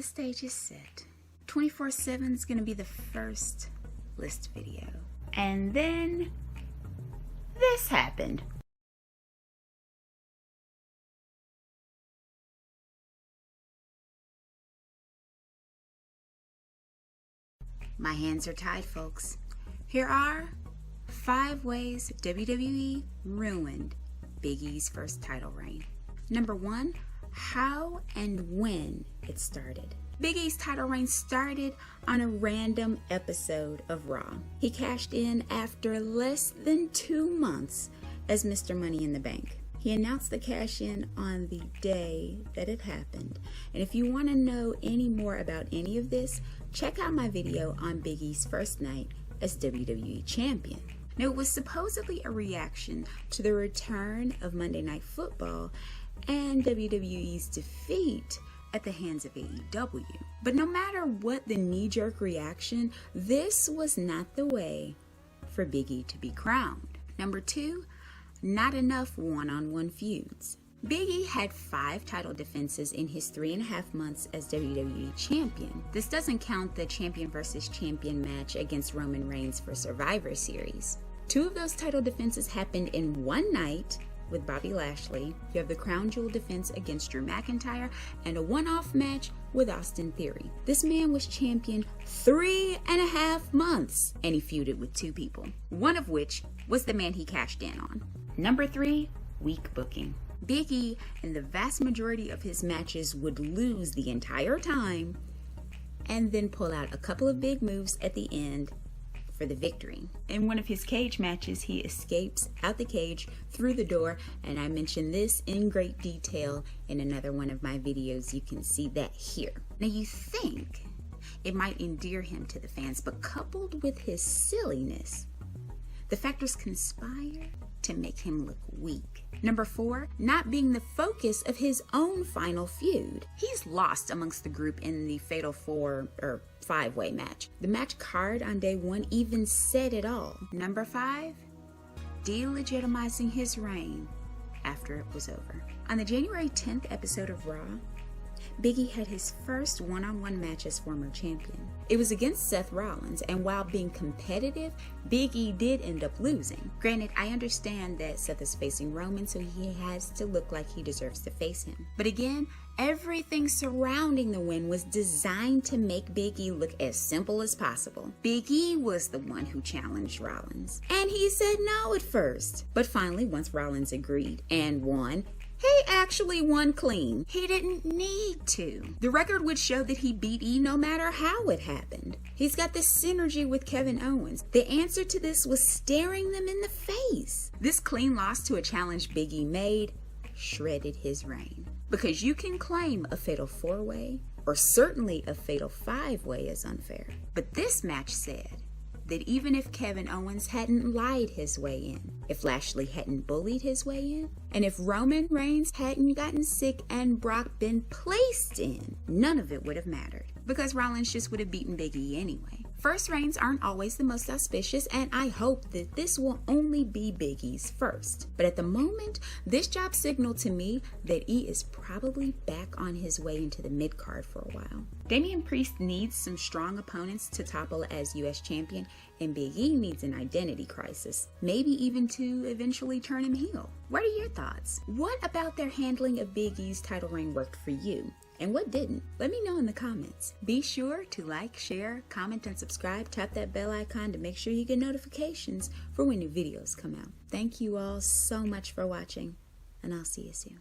the stage is set. 24/7 is going to be the first list video. And then this happened. My hands are tied, folks. Here are 5 ways WWE ruined Big E's first title reign. Number 1, how and when it started. Big E's title reign started on a random episode of Raw. He cashed in after less than 2 months as Mr. Money in the Bank. He announced the cash in on the day that it happened. And if you want to know any more about any of this, check out my video on Big E's first night as WWE Champion. Now, it was supposedly a reaction to the return of Monday Night Football and WWE's defeat at the hands of AEW. But no matter what the knee-jerk reaction, this was not the way for Big E to be crowned. Number 2, not enough one-on-one feuds. Big E had 5 title defenses in his 3.5 months as WWE Champion. This doesn't count the champion versus champion match against Roman Reigns for Survivor Series. 2 of those title defenses happened in one night with Bobby Lashley. You have the Crown Jewel defense against Drew McIntyre and a one-off match with Austin Theory. This man was champion 3.5 months and he feuded with 2 people, one of which was the man he cashed in on. Number 3, weak booking. Big E, in the vast majority of his matches, would lose the entire time and then pull out a couple of big moves at the end for the victory. In one of his cage matches, he escapes out the cage through the door, and I mentioned this in great detail in another one of my videos. You can see that here. Now, you think it might endear him to the fans, but coupled with his silliness, the factors conspire to make him look weak. Number 4, not being the focus of his own final feud. He's lost amongst the group in the Fatal 4 or 5-way match. The match card on day 1 even said it all. Number 5, delegitimizing his reign after it was over. On the January 10th episode of Raw, Big E had his first one-on-one match as former champion. It was against Seth Rollins, and while being competitive, Big E did end up losing. Granted, I understand that Seth is facing Roman, so he has to look like he deserves to face him. But again, everything surrounding the win was designed to make Big E look as simple as possible. Big E was the one who challenged Rollins, and he said no at first. But finally, once Rollins agreed and won, he actually won clean. He didn't need to. The record would show that he beat E no matter how it happened. He's got this synergy with Kevin Owens. The answer to this was staring them in the face. This clean loss to a challenge Big E made shredded his reign. Because you can claim a Fatal 4-way, or certainly a Fatal 5-way is unfair. But this match said that even if Kevin Owens hadn't lied his way in, if Lashley hadn't bullied his way in, and if Roman Reigns hadn't gotten sick and Brock been placed in, none of it would have mattered, because Rollins just would have beaten Big E anyway. First reigns aren't always the most auspicious, and I hope that this will only be Big E's first. But at the moment, this job signaled to me that E is probably back on his way into the mid-card for a while. Damian Priest needs some strong opponents to topple as US champion, and Big E needs an identity crisis, maybe even to eventually turn him heel. What are your thoughts? What about their handling of Big E's title reign worked for you? And what didn't? Let me know in the comments. Be sure to like, share, comment, and subscribe. Tap that bell icon to make sure you get notifications for when new videos come out. Thank you all so much for watching, and I'll see you soon.